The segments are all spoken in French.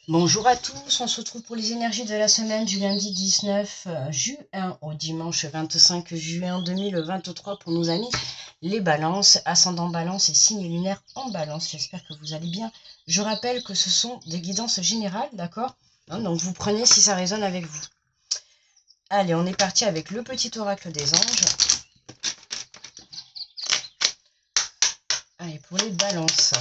Bonjour à tous, on se retrouve pour les énergies de la semaine du lundi 19 juin au dimanche 25 juin 2023 pour nos amis les balances, ascendant balance et signe lunaire en balance. J'espère que vous allez bien. Je rappelle que ce sont des guidances générales, d'accord, donc vous prenez si ça résonne avec vous. Allez, on est parti avec le petit oracle des anges. Allez, pour les balances.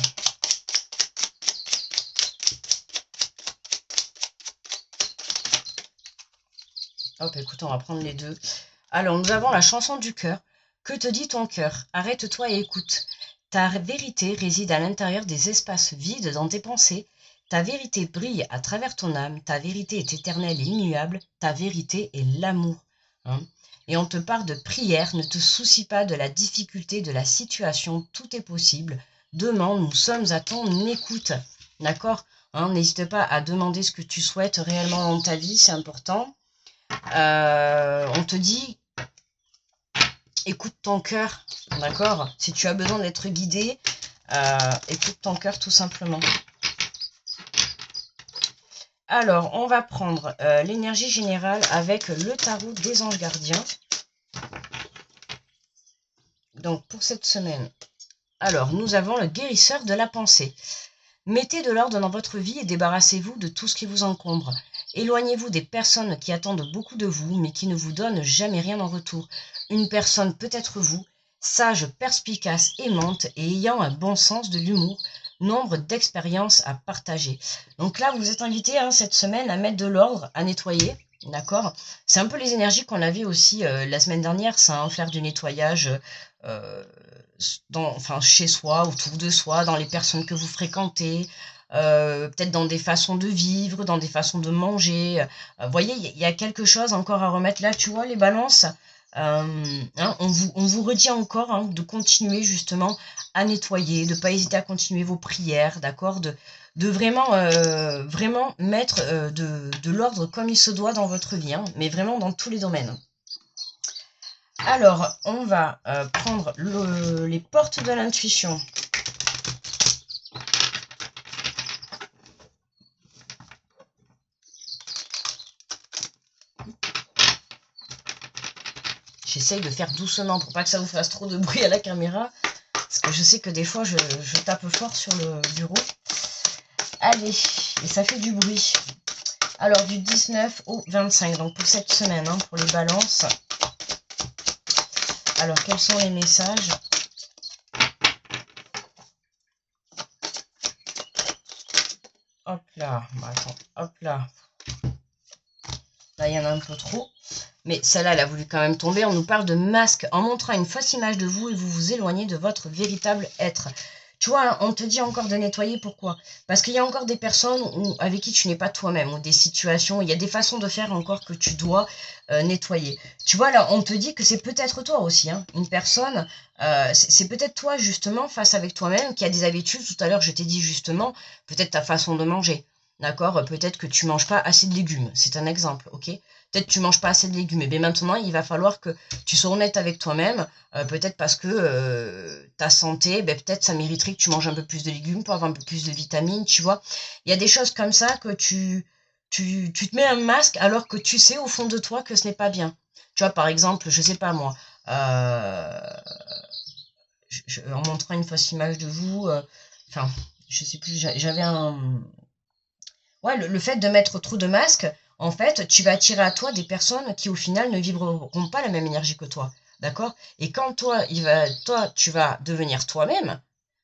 Hop, écoute, on va prendre les deux. Alors, nous avons la chanson du cœur. Que te dit ton cœur? Arrête-toi et écoute. Ta vérité réside à l'intérieur des espaces vides dans tes pensées. Ta vérité brille à travers ton âme. Ta vérité est éternelle et immuable. Ta vérité est l'amour. Hein. Et on te parle de prière. Ne te soucie pas de la difficulté de la situation. Tout est possible. Demande, nous sommes à ton écoute. D'accord, hein, n'hésite pas à demander ce que tu souhaites réellement dans ta vie, c'est important. On te dit, écoute ton cœur, d'accord? Si tu as besoin d'être guidé, écoute ton cœur tout simplement. Alors, on va prendre l'énergie générale avec le tarot des anges gardiens. Donc, pour cette semaine, alors, nous avons le guérisseur de la pensée. Mettez de l'ordre dans votre vie et débarrassez-vous de tout ce qui vous encombre. Éloignez-vous des personnes qui attendent beaucoup de vous, mais qui ne vous donnent jamais rien en retour. Une personne peut être vous, sage, perspicace, aimante et ayant un bon sens de l'humour, nombre d'expériences à partager. Donc là, vous êtes invité cette semaine à mettre de l'ordre, à nettoyer, d'accord? C'est un peu les énergies qu'on avait aussi la semaine dernière, ça, faire du nettoyage chez soi, autour de soi, dans les personnes que vous fréquentez, peut-être dans des façons de vivre, dans des façons de manger. Vous voyez, il y a quelque chose encore à remettre là, tu vois, les balances. On vous redit encore de continuer justement à nettoyer, de ne pas hésiter à continuer vos prières, d'accord, de vraiment, vraiment mettre de l'ordre comme il se doit dans votre vie, mais vraiment dans tous les domaines. Alors, on va prendre les portes de l'intuition. J'essaye de faire doucement pour pas que ça vous fasse trop de bruit à la caméra. Parce que je sais que des fois, je tape fort sur le bureau. Allez, et ça fait du bruit. Alors, du 19 au 25, donc pour cette semaine, pour les balances. Alors, quels sont les messages? Hop là, attends, hop là. Là, il y en a un peu trop. Mais celle-là, elle a voulu quand même tomber. On nous parle de masque en montrant une fausse image de vous et vous vous éloignez de votre véritable être. Tu vois, on te dit encore de nettoyer. Pourquoi? Parce qu'il y a encore des personnes avec qui tu n'es pas toi-même, ou des situations, il y a des façons de faire encore que tu dois nettoyer. Tu vois, là, on te dit que c'est peut-être toi aussi, une personne, c'est peut-être toi, justement, face avec toi-même, qui a des habitudes. Tout à l'heure, je t'ai dit, justement, peut-être ta façon de manger. D'accord? Peut-être que tu manges pas assez de légumes. C'est un exemple, ok? Peut-être que tu manges pas assez de légumes. Et bien maintenant, il va falloir que tu sois honnête avec toi-même. Peut-être parce que ta santé, peut-être ça mériterait que tu manges un peu plus de légumes pour avoir un peu plus de vitamines, tu vois. Il y a des choses comme ça que tu te mets un masque alors que tu sais au fond de toi que ce n'est pas bien. Tu vois, par exemple, je sais pas moi, en montrant une fausse image de vous, enfin, je sais plus, j'avais un... Ouais, le fait de mettre trop de masques, en fait, tu vas attirer à toi des personnes qui, au final, ne vibreront pas la même énergie que toi. D'accord? Et quand toi, tu vas devenir toi-même,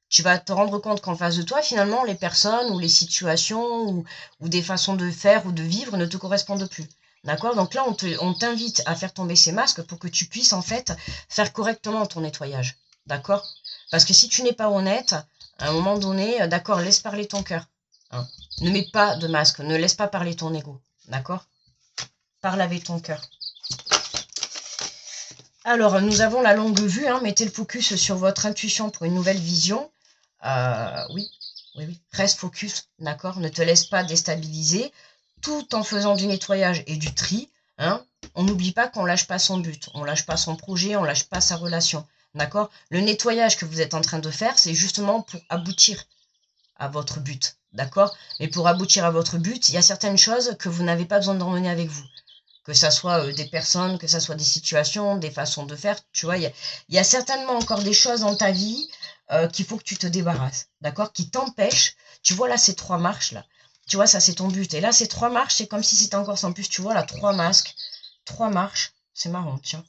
tu vas te rendre compte qu'en face de toi, finalement, les personnes ou les situations ou des façons de faire ou de vivre ne te correspondent plus. D'accord? Donc là, on t'invite à faire tomber ces masques pour que tu puisses, en fait, faire correctement ton nettoyage. D'accord? Parce que si tu n'es pas honnête, à un moment donné, d'accord, laisse parler ton cœur. Hein. Ne mets pas de masque, ne laisse pas parler ton ego. D'accord? Parle avec ton cœur. Alors, nous avons la longue vue. Mettez le focus sur votre intuition pour une nouvelle vision. Oui. Reste focus, d'accord? Ne te laisse pas déstabiliser, tout en faisant du nettoyage et du tri. On n'oublie pas qu'on lâche pas son but, on lâche pas son projet, on lâche pas sa relation, d'accord? Le nettoyage que vous êtes en train de faire, c'est justement pour aboutir à votre but, d'accord? Mais pour aboutir à votre but, il y a certaines choses que vous n'avez pas besoin d'emmener avec vous. Que ça soit des personnes, que ça soit des situations, des façons de faire, tu vois, il y a certainement encore des choses dans ta vie qu'il faut que tu te débarrasses, d'accord? Qui t'empêchent, tu vois là ces 3 marches là, tu vois ça c'est ton but, et là ces 3 marches, c'est comme si c'était encore sans plus, tu vois là 3 masques, 3 marches, c'est marrant, tiens.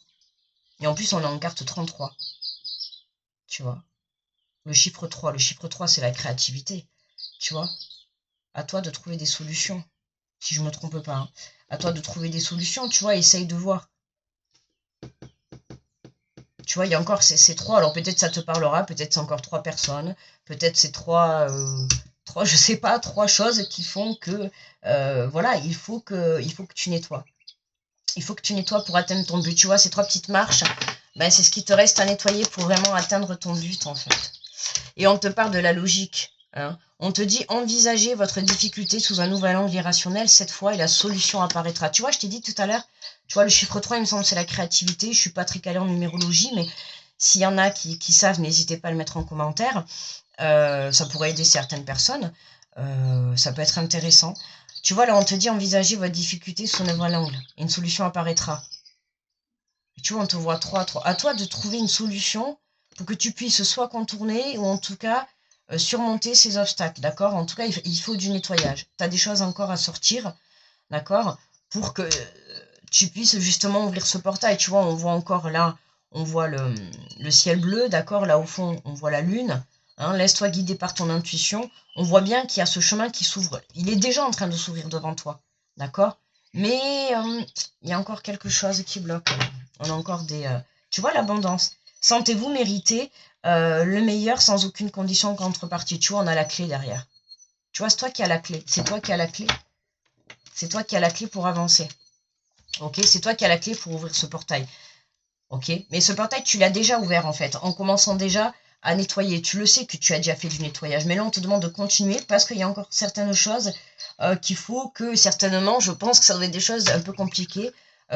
Et en plus on est en carte 33, tu vois. Le chiffre 3 c'est la créativité, tu vois. À toi de trouver des solutions, si je me trompe pas, hein. À toi de trouver des solutions, tu vois, essaye de voir. Tu vois, il y a encore ces 3, alors peut-être ça te parlera, peut-être c'est encore 3 personnes, peut-être c'est 3, je sais pas, 3 choses qui font que, voilà, il faut que tu nettoies. Il faut que tu nettoies pour atteindre ton but. Tu vois, ces 3 petites marches, ben, c'est ce qui te reste à nettoyer pour vraiment atteindre ton but, en fait. Et on te parle de la logique. Hein. On te dit envisagez votre difficulté sous un nouvel angle irrationnel cette fois et la solution apparaîtra. Tu vois, je t'ai dit tout à l'heure, tu vois, le chiffre 3, il me semble, c'est la créativité. Je suis pas très calée en numérologie, mais s'il y en a qui savent, n'hésitez pas à le mettre en commentaire. Ça pourrait aider certaines personnes. Ça peut être intéressant. Tu vois, là, on te dit envisagez votre difficulté sous un nouvel angle. Et une solution apparaîtra. Et tu vois, on te voit 3. À toi de trouver une solution pour que tu puisses soit contourner ou en tout cas surmonter ces obstacles, d'accord? En tout cas, il faut du nettoyage. Tu as des choses encore à sortir, d'accord? Pour que tu puisses justement ouvrir ce portail. Tu vois, on voit encore là, on voit le ciel bleu, d'accord? Là, au fond, on voit la lune. Hein, laisse-toi guider par ton intuition. On voit bien qu'il y a ce chemin qui s'ouvre. Il est déjà en train de s'ouvrir devant toi, d'accord? Mais il y a encore quelque chose qui bloque. On a encore des... tu vois, l'abondance. Sentez-vous mériter le meilleur sans aucune condition en contrepartie. Tu vois, on a la clé derrière. Tu vois, c'est toi qui as la clé. C'est toi qui as la clé. C'est toi qui as la clé pour avancer. Ok, c'est toi qui as la clé pour ouvrir ce portail. Ok, mais ce portail, tu l'as déjà ouvert en fait, en commençant déjà à nettoyer. Tu le sais que tu as déjà fait du nettoyage, mais là, on te demande de continuer parce qu'il y a encore certaines choses qu'il faut que, certainement, je pense que ça doit être des choses un peu compliquées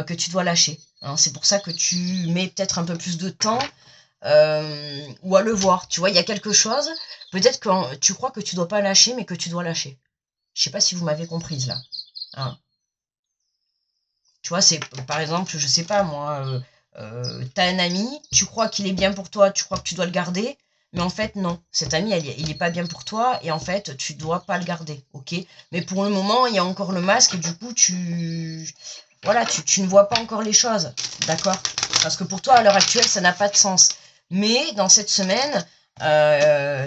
que tu dois lâcher. Hein. C'est pour ça que tu mets peut-être un peu plus de temps ou à le voir. Tu vois, il y a quelque chose, peut-être que tu crois que tu dois pas lâcher, mais que tu dois lâcher. Je sais pas si vous m'avez comprise là. Hein. Tu vois, c'est par exemple, je sais pas moi, t'as un ami, tu crois qu'il est bien pour toi, tu crois que tu dois le garder, mais en fait non, cet ami il est pas bien pour toi et en fait tu dois pas le garder, ok? Mais pour le moment il y a encore le masque et du coup voilà, tu ne vois pas encore les choses, d'accord? Parce que pour toi à l'heure actuelle ça n'a pas de sens. Mais dans cette semaine,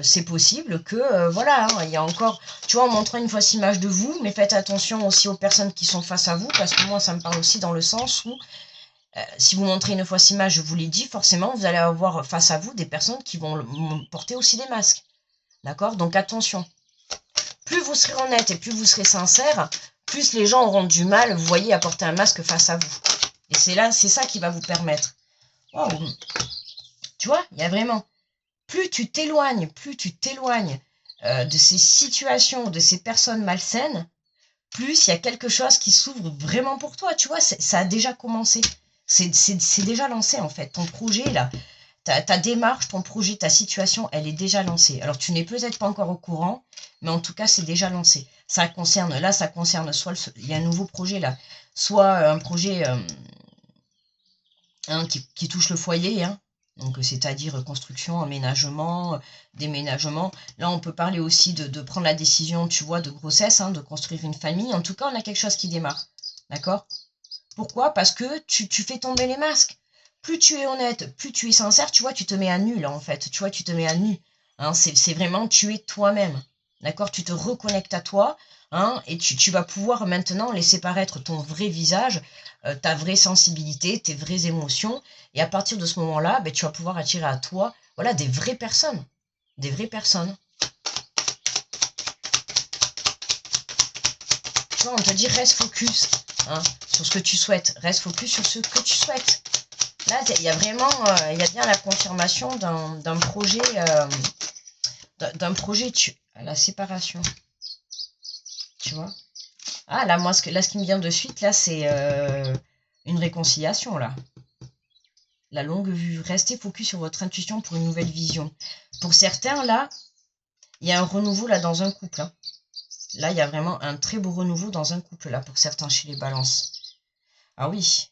c'est possible que voilà, hein, il y a encore, tu vois, en montrant une fausse image de vous, mais faites attention aussi aux personnes qui sont face à vous, parce que moi ça me parle aussi dans le sens où si vous montrez une fausse image, je vous l'ai dit, forcément vous allez avoir face à vous des personnes qui vont porter aussi des masques, d'accord? Donc attention, plus vous serez honnête et plus vous serez sincère, plus les gens auront du mal, vous voyez, à porter un masque face à vous. Et c'est ça qui va vous permettre. Wow. Tu vois, il y a vraiment... plus tu t'éloignes de ces situations, de ces personnes malsaines, plus il y a quelque chose qui s'ouvre vraiment pour toi. Tu vois, ça a déjà commencé. C'est déjà lancé, en fait. Ton projet, là, ta démarche, ton projet, ta situation, elle est déjà lancée. Alors, tu n'es peut-être pas encore au courant, mais en tout cas, c'est déjà lancé. Ça concerne soit... il y a un nouveau projet, là. Soit un projet qui touche le foyer, hein. Donc c'est-à-dire construction, aménagement, déménagement. Là, on peut parler aussi de prendre la décision, tu vois, de grossesse, hein, de construire une famille. En tout cas, on a quelque chose qui démarre. D'accord? Pourquoi? Parce que tu fais tomber les masques. Plus tu es honnête, plus tu es sincère, tu vois, tu te mets à nu, là, en fait. Tu vois, tu te mets à nu. Hein, c'est vraiment, tu es toi-même. D'accord? Tu te reconnectes à toi, hein, et tu vas pouvoir maintenant laisser paraître ton vrai visage, ta vraie sensibilité, tes vraies émotions. Et à partir de ce moment-là, ben, tu vas pouvoir attirer à toi, voilà, des vraies personnes. Des vraies personnes. Tu vois, on te dit reste focus, hein, sur ce que tu souhaites. Reste focus sur ce que tu souhaites. Là, il y a vraiment, il y a bien la confirmation d'un projet, la séparation. Tu vois? Ah, là, moi, ce qui me vient de suite, là, c'est une réconciliation, là. La longue vue. Restez focus sur votre intuition pour une nouvelle vision. Pour certains, là, il y a un renouveau, là, dans un couple. Hein. Là, il y a vraiment un très beau renouveau dans un couple, là, pour certains chez les balances. Ah oui.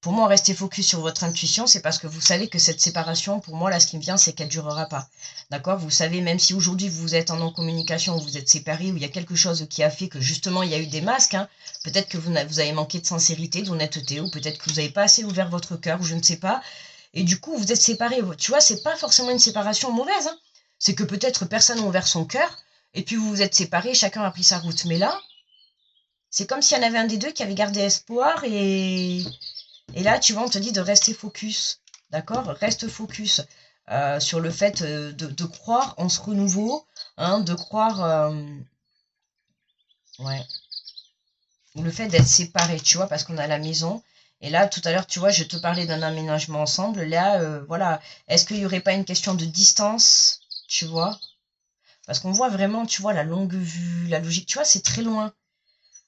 Pour moi, restez focus sur votre intuition, c'est parce que vous savez que cette séparation, pour moi, là, ce qui me vient, c'est qu'elle ne durera pas. D'accord? Vous savez, même si aujourd'hui, vous êtes en non-communication, ou vous êtes séparés, ou il y a quelque chose qui a fait que, justement, il y a eu des masques, hein, peut-être que vous avez manqué de sincérité, d'honnêteté, ou peut-être que vous n'avez pas assez ouvert votre cœur, ou je ne sais pas. Et du coup, vous êtes séparés. Tu vois, c'est pas forcément une séparation mauvaise, hein. C'est que peut-être personne n'a ouvert son cœur, et puis vous vous êtes séparés, chacun a pris sa route. Mais là, c'est comme s'il y en avait un des deux qui avait gardé espoir, et là, tu vois, on te dit de rester focus, d'accord? Reste focus sur le fait de croire en ce renouveau, hein, de croire, ouais, le fait d'être séparé, tu vois, parce qu'on a la maison. Et là, tout à l'heure, tu vois, je te parlais d'un aménagement ensemble. Là, voilà, est-ce qu'il n'y aurait pas une question de distance, tu vois? Parce qu'on voit vraiment, tu vois, la longue vue, la logique, tu vois, c'est très loin.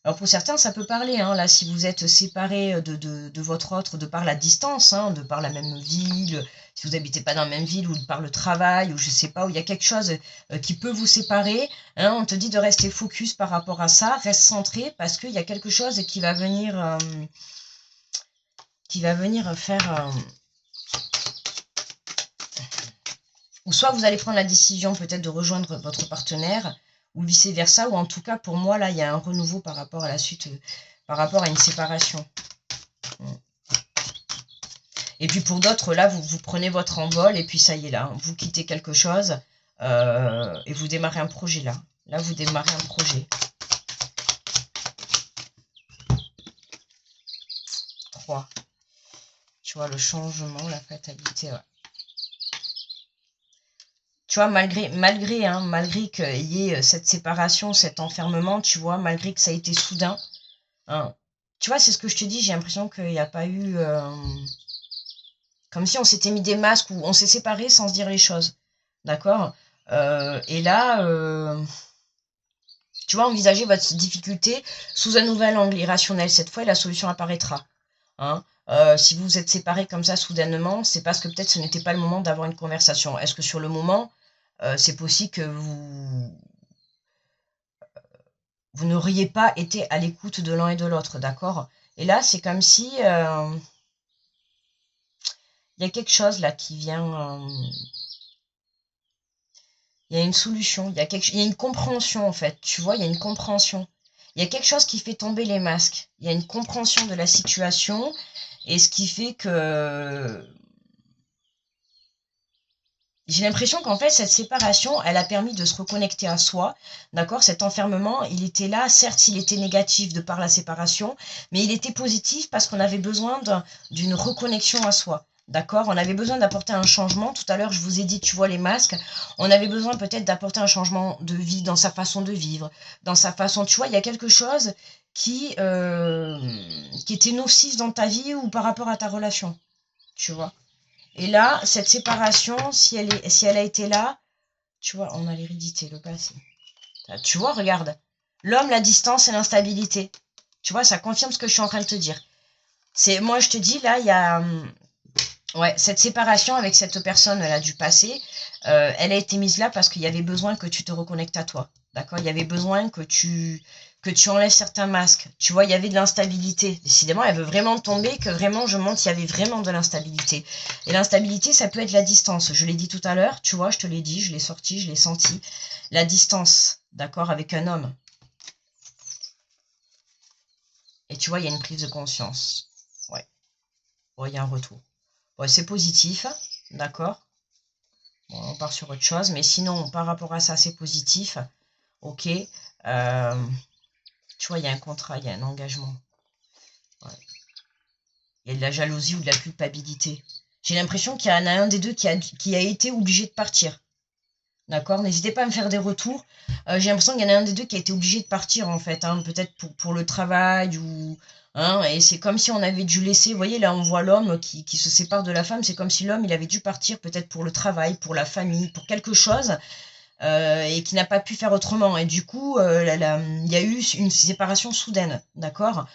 Alors pour certains, ça peut parler, hein, là, si vous êtes séparés de votre autre de par la distance, hein, de par la même ville, si vous n'habitez pas dans la même ville, ou de par le travail, ou je sais pas, où il y a quelque chose qui peut vous séparer, hein, on te dit de rester focus par rapport à ça, reste centré, parce qu'il y a quelque chose qui va venir faire... ou soit vous allez prendre la décision peut-être de rejoindre votre partenaire, ou vice-versa, ou en tout cas, pour moi, là, il y a un renouveau par rapport à la suite, par rapport à une séparation. Et puis pour d'autres, là, vous prenez votre envol, et puis ça y est, là, vous quittez quelque chose, et vous démarrez un projet, là. Là, vous démarrez un projet. 3. Tu vois, le changement, la fatalité, ouais. Tu vois, malgré qu'il y ait cette séparation, cet enfermement, tu vois, malgré que ça a été soudain, hein, tu vois, c'est ce que je te dis, j'ai l'impression qu'il n'y a pas eu... comme si on s'était mis des masques, ou on s'est séparés sans se dire les choses, d'accord? Et là, tu vois, envisagez votre difficulté sous un nouvel angle irrationnel. Cette fois, la solution apparaîtra, hein. Si vous vous êtes séparés comme ça soudainement, c'est parce que peut-être ce n'était pas le moment d'avoir une conversation. Est-ce que sur le moment, c'est possible que vous n'auriez pas été à l'écoute de l'un et de l'autre, d'accord? Et là, c'est comme si il y a quelque chose là qui vient... il y a une solution, il y a une compréhension en fait, tu vois, il y a une compréhension. Il y a quelque chose qui fait tomber les masques. Il y a une compréhension de la situation, et ce qui fait que... J'ai l'impression qu'en fait, cette séparation, elle a permis de se reconnecter à soi, d'accord? Cet enfermement, il était là, certes, il était négatif de par la séparation, mais il était positif parce qu'on avait besoin d'une reconnexion à soi, d'accord? On avait besoin d'apporter un changement. Tout à l'heure, je vous ai dit, tu vois, les masques, on avait besoin peut-être d'apporter un changement de vie dans sa façon de vivre, dans sa façon... Tu vois, il y a quelque chose qui était nocif dans ta vie ou par rapport à ta relation, tu vois? Et là, cette séparation, si elle a été là, tu vois, on a l'hérédité, le passé. Tu vois, regarde. L'homme, la distance et l'instabilité. Tu vois, ça confirme ce que je suis en train de te dire. Moi, je te dis, là, il y a... ouais, cette séparation avec cette personne-là du passé, elle a été mise là parce qu'il y avait besoin que tu te reconnectes à toi. D'accord? Il y avait besoin que tu enlèves certains masques. Tu vois, il y avait de l'instabilité. Décidément, elle veut vraiment tomber, que vraiment, je montre, il y avait vraiment de l'instabilité. Et l'instabilité, ça peut être la distance. Je l'ai dit tout à l'heure, tu vois, je te l'ai dit, je l'ai sorti, je l'ai senti. La distance, d'accord, avec un homme. Et tu vois, il y a une prise de conscience. Ouais. Ouais, il y a un retour. Ouais, c'est positif, d'accord? Bon, on part sur autre chose, mais sinon, par rapport à ça, c'est positif. Ok. Tu vois, il y a un contrat, il y a un engagement. Ouais. Il y a de la jalousie ou de la culpabilité. J'ai l'impression qu'il y en a un des deux qui a été obligé de partir. D'accord? N'hésitez pas à me faire des retours. J'ai l'impression qu'il y en a un des deux qui a été obligé de partir, en fait. Hein, peut-être pour le travail ou... Hein, et c'est comme si on avait dû laisser... Vous voyez, là, on voit l'homme qui se sépare de la femme. C'est comme si l'homme, il avait dû partir peut-être pour le travail, pour la famille, pour quelque chose. Et qui n'a pas pu faire autrement. Et du coup, il y a eu une séparation soudaine, d'accord?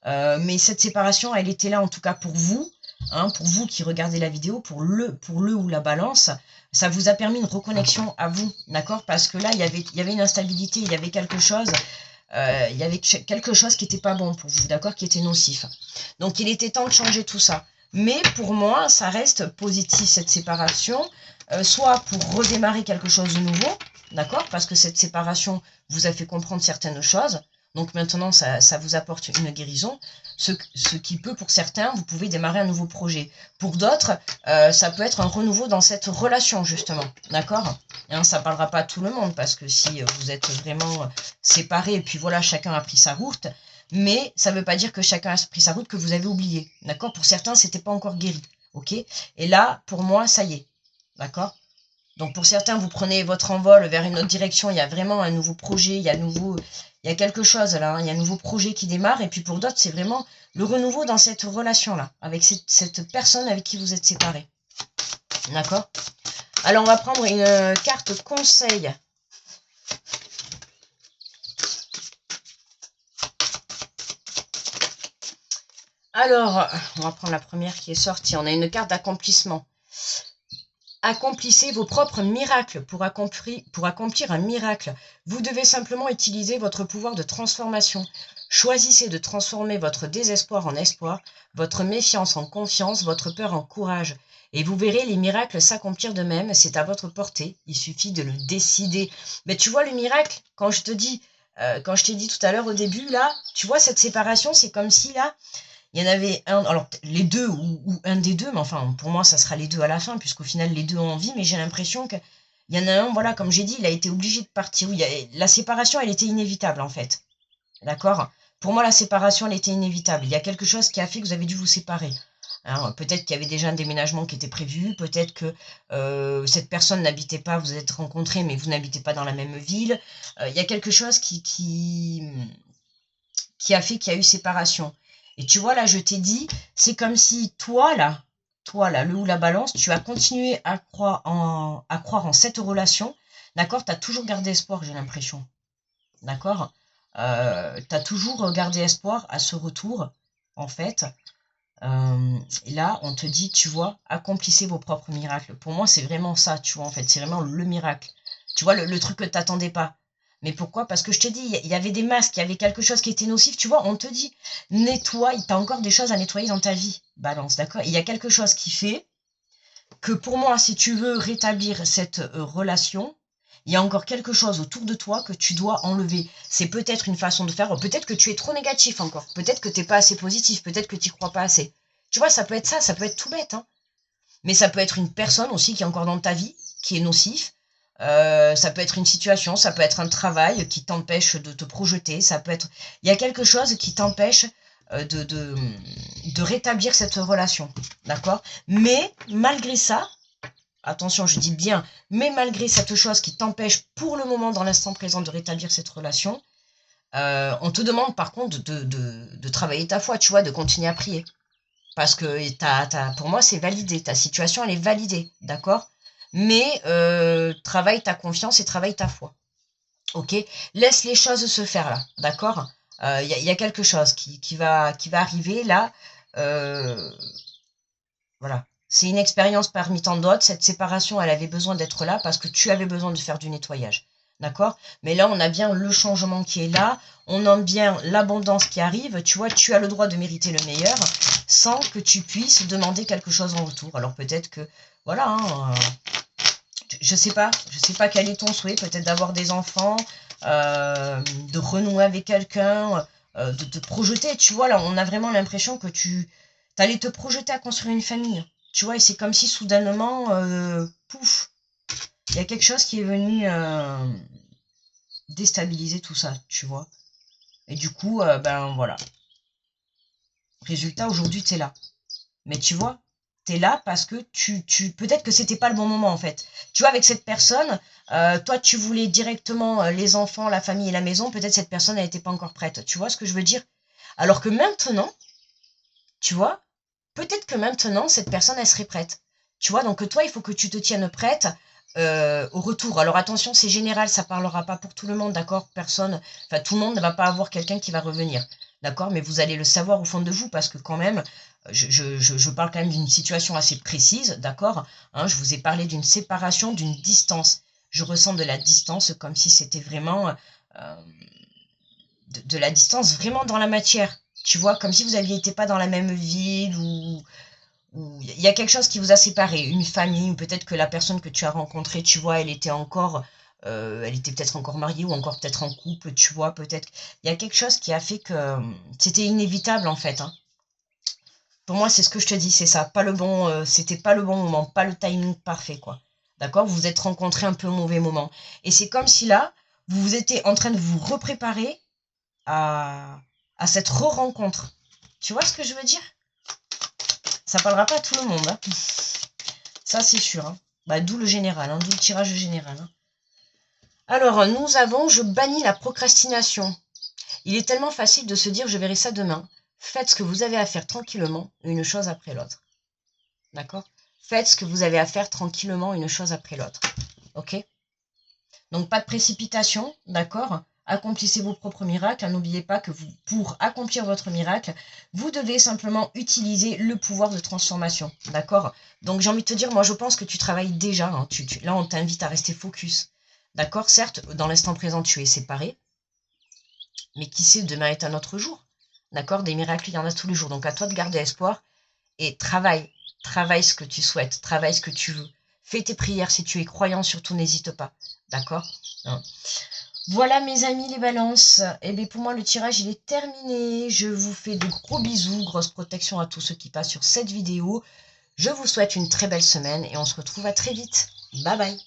Mais cette séparation, elle était là en tout cas pour vous, hein, pour vous qui regardez la vidéo, pour le ou la balance, ça vous a permis une reconnexion à vous, d'accord? Parce que là, il y avait une instabilité, il y avait quelque chose qui n'était pas bon pour vous, d'accord? Qui était nocif. Donc, il était temps de changer tout ça. Mais pour moi, ça reste positif, cette séparation, soit pour redémarrer quelque chose de nouveau, d'accord? Parce que cette séparation vous a fait comprendre certaines choses. Donc maintenant, ça vous apporte une guérison. Ce qui peut, pour certains, vous pouvez démarrer un nouveau projet. Pour d'autres, ça peut être un renouveau dans cette relation, justement. D'accord? Hein, ça ne parlera pas à tout le monde, parce que si vous êtes vraiment séparés, et puis voilà, chacun a pris sa route, mais ça ne veut pas dire que chacun a pris sa route, que vous avez oublié. D'accord? Pour certains, c'était pas encore guéri. Ok? Et là, pour moi, ça y est. D'accord? Donc pour certains, vous prenez votre envol vers une autre direction, il y a vraiment un nouveau projet, il y a quelque chose là, hein, il y a un nouveau projet qui démarre, et puis pour d'autres, c'est vraiment le renouveau dans cette relation-là, avec cette personne avec qui vous êtes séparés. D'accord? Alors on va prendre une carte conseil. Alors, on va prendre la première qui est sortie. On a une carte d'accomplissement. Accomplissez vos propres miracles pour accomplir un miracle. Vous devez simplement utiliser votre pouvoir de transformation. Choisissez de transformer votre désespoir en espoir, votre méfiance en confiance, votre peur en courage. Et vous verrez les miracles s'accomplir d'eux-mêmes. C'est à votre portée. Il suffit de le décider. Mais tu vois le miracle, quand je te dis, quand je t'ai dit tout à l'heure au début, là, tu vois cette séparation, c'est comme si là, il y en avait un, alors les deux ou un des deux, mais enfin pour moi ça sera les deux à la fin, puisqu'au final les deux ont envie, mais j'ai l'impression qu'il y en a un, voilà, comme j'ai dit, il a été obligé de partir. Oui, la séparation, elle était inévitable en fait. D'accord? Pour moi, la séparation, elle était inévitable. Il y a quelque chose qui a fait que vous avez dû vous séparer. Hein, peut-être qu'il y avait déjà un déménagement qui était prévu, peut-être que cette personne n'habitait pas, vous êtes rencontrés, mais vous n'habitez pas dans la même ville. Il y a quelque chose qui a fait qu'il y a eu séparation. Et tu vois, là, je t'ai dit, c'est comme si toi, là, le ou la balance, tu as continué à croire en cette relation. D'accord? Tu as toujours gardé espoir, j'ai l'impression. D'accord? Tu as toujours gardé espoir à ce retour, en fait. Et là, on te dit, tu vois, accomplissez vos propres miracles. Pour moi, c'est vraiment ça, tu vois, en fait. C'est vraiment le miracle. Tu vois, le truc que tu n'attendais pas. Mais pourquoi? Parce que je t'ai dit, il y avait des masques, il y avait quelque chose qui était nocif. Tu vois, on te dit, nettoie, tu as encore des choses à nettoyer dans ta vie. Balance, d'accord? Il y a quelque chose qui fait que pour moi, si tu veux rétablir cette relation, il y a encore quelque chose autour de toi que tu dois enlever. C'est peut-être une façon de faire, peut-être que tu es trop négatif encore, peut-être que tu n'es pas assez positif, peut-être que tu n'y crois pas assez. Tu vois, ça peut être ça, ça peut être tout bête, hein. Mais ça peut être une personne aussi qui est encore dans ta vie, qui est nocif. Ça peut être une situation, ça peut être un travail qui t'empêche de te projeter, ça peut être... Il y a quelque chose qui t'empêche de rétablir cette relation, d'accord? Mais malgré ça, attention, je dis bien, mais malgré cette chose qui t'empêche pour le moment, dans l'instant présent, de rétablir cette relation, on te demande par contre de travailler ta foi, tu vois, de continuer à prier. Parce que pour moi, c'est validé. Ta situation, elle est validée, d'accord? Mais travaille ta confiance et travaille ta foi. Ok? Laisse les choses se faire là, d'accord? Y a quelque chose qui va arriver là. Voilà. C'est une expérience parmi tant d'autres. Cette séparation, elle avait besoin d'être là parce que tu avais besoin de faire du nettoyage. D'accord? Mais là, on a bien le changement qui est là. On a bien l'abondance qui arrive. Tu vois, tu as le droit de mériter le meilleur sans que tu puisses demander quelque chose en retour. Alors peut-être que, voilà, hein, je sais pas quel est ton souhait. Peut-être d'avoir des enfants, de renouer avec quelqu'un, de te projeter. Tu vois, là, on a vraiment l'impression que tu allais te projeter à construire une famille. Tu vois, et c'est comme si soudainement, pouf, il y a quelque chose qui est venu déstabiliser tout ça, tu vois. Et du coup, ben voilà. Résultat, aujourd'hui, tu es là. Mais tu vois, tu es là parce que peut-être que c'était pas le bon moment, en fait. Tu vois, avec cette personne, toi, tu voulais directement les enfants, la famille et la maison. Peut-être cette personne, elle n'était pas encore prête. Tu vois ce que je veux dire? Alors que maintenant, tu vois, peut-être que maintenant, cette personne, elle serait prête. Tu vois, donc toi, il faut que tu te tiennes prête au retour. Alors attention, c'est général, ça parlera pas pour tout le monde, d'accord? Personne, enfin tout le monde ne va pas avoir quelqu'un qui va revenir. d'accord? Mais vous allez le savoir au fond de vous, parce que quand même, je parle quand même d'une situation assez précise, d'accord? Hein, je vous ai parlé d'une séparation, d'une distance. Je ressens de la distance comme si c'était vraiment de la distance vraiment dans la matière. Tu vois, comme si vous n'aviez été pas dans la même ville, ou il y a quelque chose qui vous a séparé, une famille, ou peut-être que la personne que tu as rencontrée, tu vois, elle était peut-être encore mariée, ou encore peut-être en couple, tu vois, peut-être. Il y a quelque chose qui a fait que c'était inévitable, en fait, hein. Pour moi, c'est ce que je te dis, c'est ça. Pas le bon, c'était pas le bon moment, pas le timing parfait, quoi. D'accord? Vous vous êtes rencontrés un peu au mauvais moment. Et c'est comme si là, vous étiez en train de vous repréparer à, à cette re-rencontre. Tu vois ce que je veux dire? Ça parlera pas à tout le monde, hein. Ça, c'est sûr, hein. Bah, d'où le général, hein, d'où le tirage général, hein. Alors, nous avons, je bannis la procrastination. Il est tellement facile de se dire, je verrai ça demain. Faites ce que vous avez à faire tranquillement, une chose après l'autre. D'accord? Faites ce que vous avez à faire tranquillement, une chose après l'autre. Ok? Donc, pas de précipitation, d'accord? Accomplissez vos propres miracles. N'oubliez pas que vous, pour accomplir votre miracle, vous devez simplement utiliser le pouvoir de transformation, d'accord? Donc, j'ai envie de te dire, moi, je pense que tu travailles déjà, hein. Là, on t'invite à rester focus, d'accord? Certes, dans l'instant présent, tu es séparé, mais qui sait, demain est un autre jour, d'accord? Des miracles, il y en a tous les jours. Donc, à toi de garder espoir et travaille. Travaille ce que tu souhaites, travaille ce que tu veux. Fais tes prières, si tu es croyant, surtout n'hésite pas, d'accord? Hein. Voilà mes amis les balances, et bien pour moi le tirage il est terminé. Je vous fais de gros bisous, grosse protection à tous ceux qui passent sur cette vidéo. Je vous souhaite une très belle semaine et on se retrouve à très vite. Bye bye.